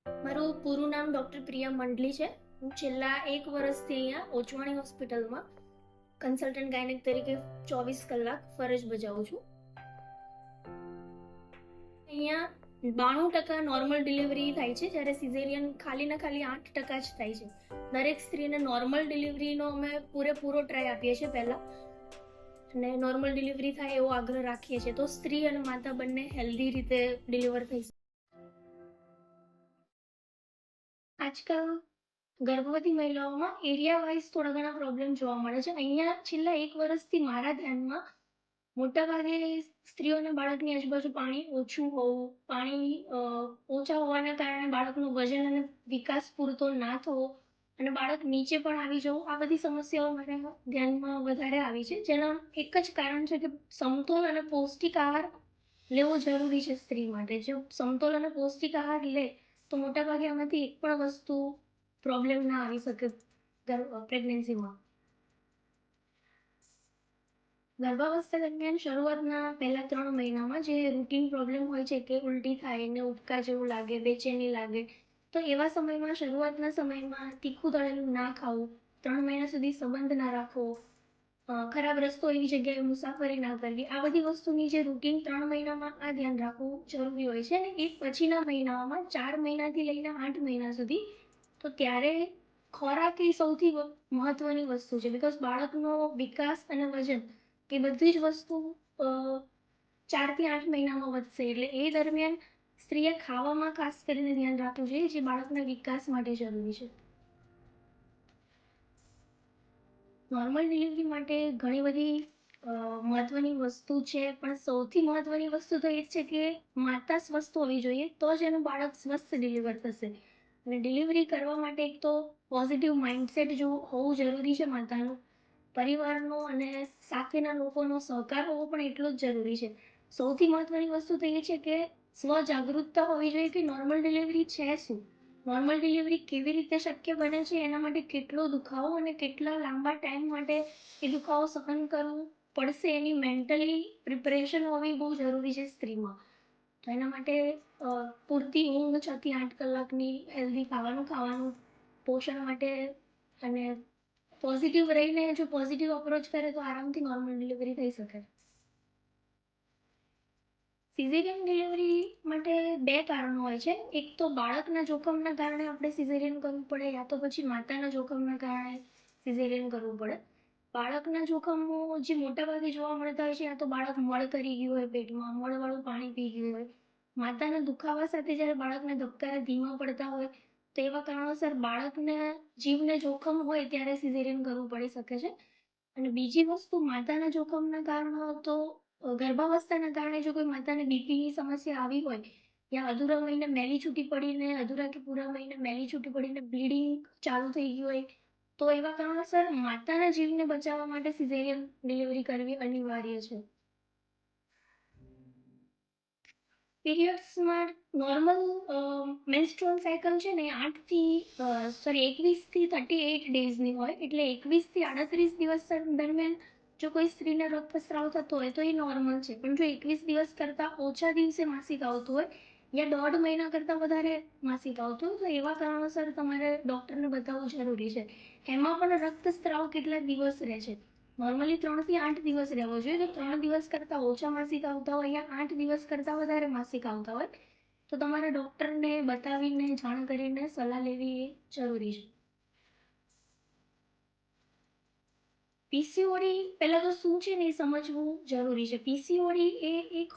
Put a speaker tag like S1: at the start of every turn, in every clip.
S1: મારું પૂરું નામ ડૉક્ટર પ્રિયા મંડલી છે. હું છેલ્લા 1 વર્ષથી અહીંયા ઓચવાણી હોસ્પિટલમાં કન્સલ્ટન્ટ ગાયનેક તરીકે 24 કલાક ફરજ બજાવું છું. અહીંયા 92% નોર્મલ ડિલિવરી થાય છે, જ્યારે સિઝેરિયન ખાલી ને ખાલી 8% જ થાય છે. દરેક સ્ત્રીને નોર્મલ ડિલિવરીનો અમે પૂરેપૂરો ટ્રાય આપીએ છીએ પહેલાં, અને નોર્મલ ડિલિવરી થાય એવો આગ્રહ રાખીએ છીએ, તો સ્ત્રી અને માતા બંને હેલ્ધી રીતે ડિલિવર થઈ શકે. આજકાલ ગર્ભવતી મહિલાઓમાં એરિયા વાઇઝ થોડા ઘણા પ્રોબ્લેમ જોવા મળે છે. અહીંયા છેલ્લા 1 વર્ષથી મારા ધ્યાનમાં મોટાભાગે સ્ત્રીઓને બાળકની આજુબાજુ પાણી ઓછું હોવું, પાણી ઓછા હોવાના કારણે બાળકનું વજન અને વિકાસ પૂરતો ના થવો, અને બાળક નીચે પણ આવી જવું, આ બધી સમસ્યાઓ મારા ધ્યાનમાં વધારે આવી છે. જેના એક જ કારણ છે કે સમતોલ અને પૌષ્ટિક આહાર લેવો જરૂરી છે સ્ત્રી માટે. જો સમતોલ અને પૌષ્ટિક આહાર લે તો મોટાભાગે આમાંથી એક પણ વસ્તુ પ્રોબ્લેમ ના આવી શકે પ્રેગ્નન્સીમાં. ગર્ભાવસ્થા દરમિયાન શરૂઆતના પહેલા 3 મહિનામાં જે રૂટીન પ્રોબ્લેમ હોય છે કે ઉલટી થાય ને ઉબકા જેવું લાગે, બેચેની લાગે, તો એવા સમયમાં શરૂઆતના સમયમાં તીખું તળેલું ના ખાવું, 3 મહિના સુધી સંબંધ ના રાખવો, ખરાબ રસ્તો એવી જગ્યાએ મુસાફરી ના કરવી, આ બધી વસ્તુની જે રૂટીન 3 મહિનામાં આ ધ્યાન રાખવું જરૂરી હોય છે. અને એ પછીના મહિનાઓમાં 4 મહિનાથી લઈને 8 મહિના સુધી, તો ત્યારે ખોરાક એ સૌથી મહત્વની વસ્તુ છે. બિકોઝ બાળકનો વિકાસ અને વજન એ બધી જ વસ્તુ 4 થી 8 મહિનામાં વધશે, એટલે એ દરમિયાન સ્ત્રીએ ખાવામાં ખાસ કરીને ધ્યાન રાખવું જોઈએ, જે બાળકના વિકાસ માટે જરૂરી છે. નોર્મલ ડિલિવરી માટે ઘણી બધી મહત્વની વસ્તુ છે, પણ સૌથી મહત્વની વસ્તુ તો એ છે કે માતા સ્વસ્થ હોવી જોઈએ, તો જ એનું બાળક સ્વસ્થ ડિલિવર થશે. અને ડિલિવરી કરવા માટે એક તો પોઝિટિવ માઇન્ડસેટ જો હોવું જરૂરી છે માતાનું, પરિવારનો અને સાથેના લોકોનો સહકાર હોવો પણ એટલો જ જરૂરી છે. સૌથી મહત્વની વસ્તુ તો એ છે કે સ્વજાગૃતતા હોવી જોઈએ કે નોર્મલ ડિલિવરી છે શું, નોર્મલ ડિલિવરી કેવી રીતે શક્ય બને છે, એના માટે કેટલો દુખાવો અને કેટલા લાંબા ટાઈમ માટે એ દુખાવો સહન કરવું પડશે, એની મેન્ટલી પ્રિપરેશન હોવી બહુ જરૂરી છે સ્ત્રીમાં. તો એના માટે પૂરતી ઊંઘ 6 થી 8 કલાકની, હેલ્ધી ખાવાનું, પોષણ માટે, અને પોઝિટિવ રહીને જો પોઝિટિવ અપ્રોચ કરે તો આરામથી નોર્મલ ડિલિવરી થઈ શકે. સિઝેરિયન ડિલિવરી માટે 2 કારણો હોય છે. એક તો બાળકના જોખમના કારણે આપણે સિઝેરિયન કરવું પડે, યા તો પછી માતાના જોખમના કારણે સિઝેરિયન કરવું પડે. બાળકના જોખમો જે મોટાભાગે જોવા મળતા હોય છે, યા તો બાળક મળ કરી ગયું હોય, પેટમાં મળવાળું પાણી પી ગયું હોય, માતાના દુખાવા સાથે જ્યારે બાળકના ધબકારા ધીમા પડતા હોય, તો એવા કારણોસર બાળકને જીવને જોખમ હોય ત્યારે સિઝેરિયન કરવું પડી શકે છે. અને બીજી વસ્તુ માતાના જોખમના કારણો, તો ગર્ભાવસ્થાના કારણે જો કોઈ માતાને બીપીની સમસ્યા આવી હોય, યા અધૂરા મહિને મેલી છૂટી પડીને, અધૂરા કે પૂરા મહિને મેલી છૂટી પડીને બ્લીડિંગ ચાલુ થઈ ગયું હોય, તો એવા કારણોસર માતાના જીવને બચાવવા માટે સિઝેરિયન ડિલિવરી કરવી અનિવાર્ય છે. પીરિયડ્સમાં નોર્મલ મેન્સ્ટ્રુઅલ સાયકલ છે ને 21 થી 38 ડેઝની હોય, એટલે 21 થી 38 દિવસ દરમિયાન જો કોઈ સ્ત્રીને રક્તસ્રાવ થતો હોય તો એ નોર્મલ છે. પણ જો 21 દિવસ કરતાં ઓછા દિવસે માસિક આવતું હોય, યા 1.5 મહિના કરતાં વધારે માસિક આવતું હોય, તો એવા કારણોસર તમારે ડૉક્ટરને બતાવવું જરૂરી છે. એમાં પણ રક્તસ્રાવ કેટલા દિવસ રહે છે, નોર્મલી 3 થી 8 દિવસ રહેવો જોઈએ. જો 3 દિવસ કરતાં ઓછા માસિક આવતા હોય, યા 8 દિવસ કરતાં વધારે માસિક આવતા હોય, તો તમારે ડૉક્ટરને બતાવીને, જાણ કરીને સલાહ લેવી એ જરૂરી છે. પીસીઓડી પહેલાં તો શું છે ને એ સમજવું જરૂરી છે. પીસીઓડી એ એક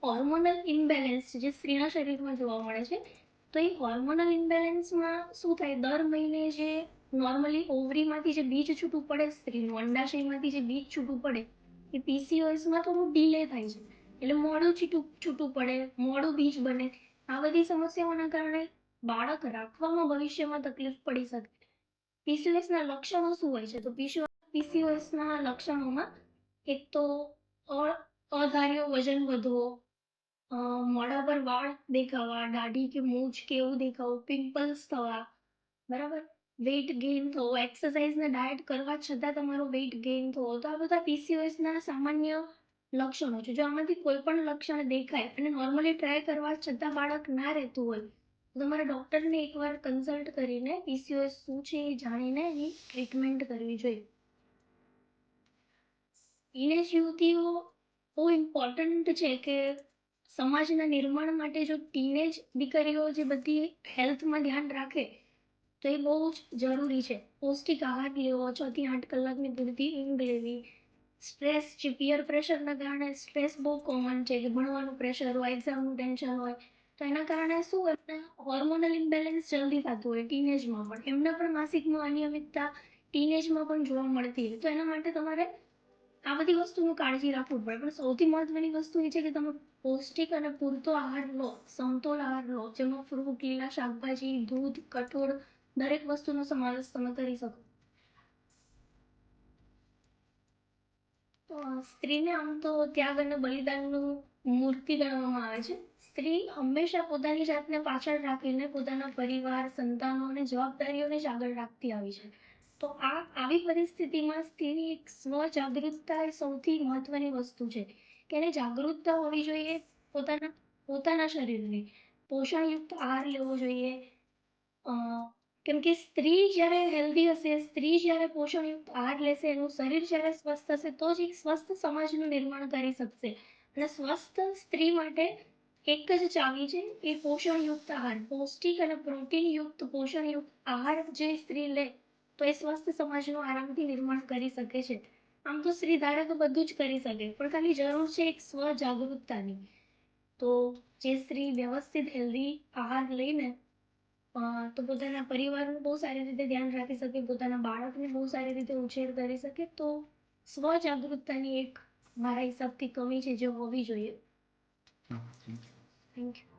S1: હોર્મોનલ ઇમ્બેલેન્સ છે જે સ્ત્રીના શરીરમાં જોવા મળે છે. તો એ હોર્મોનલ ઇમ્બેલેન્સમાં શું થાય, દર મહિને જે નોર્મલી ઓવરીમાંથી જે બીજ છૂટું પડે, સ્ત્રીનું અંડાશયમાંથી જે બીજ છૂટું પડે, એ પીસીઓએસમાં થોડું ડીલે થાય છે. એટલે મોડું છૂટું પડે, મોડું બીજ બને, આ બધી સમસ્યાઓના કારણે બાળક રાખવામાં ભવિષ્યમાં તકલીફ પડી શકે. પીસીઓએસના લક્ષણો શું હોય છે, તો પીસીઓએસના લક્ષણોમાં એક તો અધાર્યો વજન વધવો, મોઢા પર વાળ દેખાવા, દાઢી કે મૂછ કે એવું દેખાવું, પિમ્પલ્સ થવા, બરાબર, વેઇટ ગેઇન થવો, એક્સરસાઇઝ ને ડાયટ કરવા છતાં તમારો વેઇટ ગેઇન થવો, તો આ બધા પીસીઓએસના સામાન્ય લક્ષણો છે. જો આમાંથી કોઈ પણ લક્ષણ દેખાય અને નોર્મલી ટ્રાય કરવા છતાં બાળક ના રહેતું હોય, તમારા ડૉક્ટરને એકવાર કન્સલ્ટ કરીને PCOS શું છે એ જાણીને એની ટ્રીટમેન્ટ કરવી જોઈએ. ટીનેજ યુવતીઓ બહુ ઇમ્પોર્ટન્ટ છે કે સમાજના નિર્માણ માટે જો ટીનેજ દીકરીઓ જે બધી હેલ્થમાં ધ્યાન રાખે તો એ બહુ જ જરૂરી છે. પૌષ્ટિક આહાર લેવો, 6 થી 8 કલાકની પૂરતી ઊંઘ લેવી. સ્ટ્રેસ જે પિયર પ્રેશરના કારણે સ્ટ્રેસ બહુ કોમન છે કે ભણવાનું પ્રેશર હોય, એક્ઝામનું ટેન્શન હોય, તો એના કારણે શું એમને હોર્મોનલ ઇમ્બેલેન્સ જલ્દી થતું હોય ટીનેજમાં પણ. એમને પણ માસિકમાં અનિયમિતતા ટીનેજમાં પણ જોવા મળતી હોય. તો એના માટે તમારે આ બધી વસ્તુનું કાળજી રાખવું પડે. પણ સૌથી મહત્વની વસ્તુ એ છે કે તમે પૌષ્ટિક અને પૂરતો આહાર લો, સમતોલ આહાર લો, જેમાં ફ્રૂટ, લીલા શાકભાજી, દૂધ, કઠોળ દરેક વસ્તુનો સમાવેશ તમે કરી શકો. સ્ત્રીને આમ તો ત્યાગ અને બલિદાનનું મૂર્તિ ગણવામાં આવે છે. સ્ત્રી હંમેશા પોતાની જાતને પાછળ રાખીને પોતાના પરિવાર, સંતાનો અને જવાબદારીઓને જ આગળ રાખતી આવી છે. તો આવી પરિસ્થિતિમાં સ્ત્રીની એક સ્વજાગૃતતા એ સૌથી મહત્વની વસ્તુ છે કે એને જાગૃતતા હોવી જોઈએ પોતાના શરીરની. પોષણયુક્ત આહાર લેવો જોઈએ. કેમ કે સ્ત્રી જ્યારે હેલ્ધી હશે, સ્ત્રી જ્યારે પોષણયુક્ત આહાર લેશે, એનું શરીર જ્યારે સ્વસ્થ હશે તો જ એક સ્વસ્થ સમાજનું નિર્માણ કરી શકશે. અને સ્વસ્થ સ્ત્રી માટે એક જ ચાવી છે એ પોષણયુક્ત આહાર. પૌષ્ટિક અને પ્રોટીનયુક્ત પોષણયુક્ત આહાર જે સ્ત્રી લે તો એ સ્વસ્થ સમાજનું આરામથી નિર્માણ કરી શકે છે. આમ તો સ્ત્રી ધારે તો બધું જ કરી શકે, પણ ખાલી જરૂર છે એક સ્વજાગૃતતાની. તો જે સ્ત્રી વ્યવસ્થિત હેલ્ધી આહાર લઈને તો પોતાના પરિવારનું બહુ સારી રીતે ધ્યાન રાખી શકે, પોતાના બાળકને બહુ સારી રીતે ઉછેર કરી શકે, તો સ્વજાગૃતતાની એક મારા હિસાબથી કમી છે જે હોવી જોઈએ. Thank you.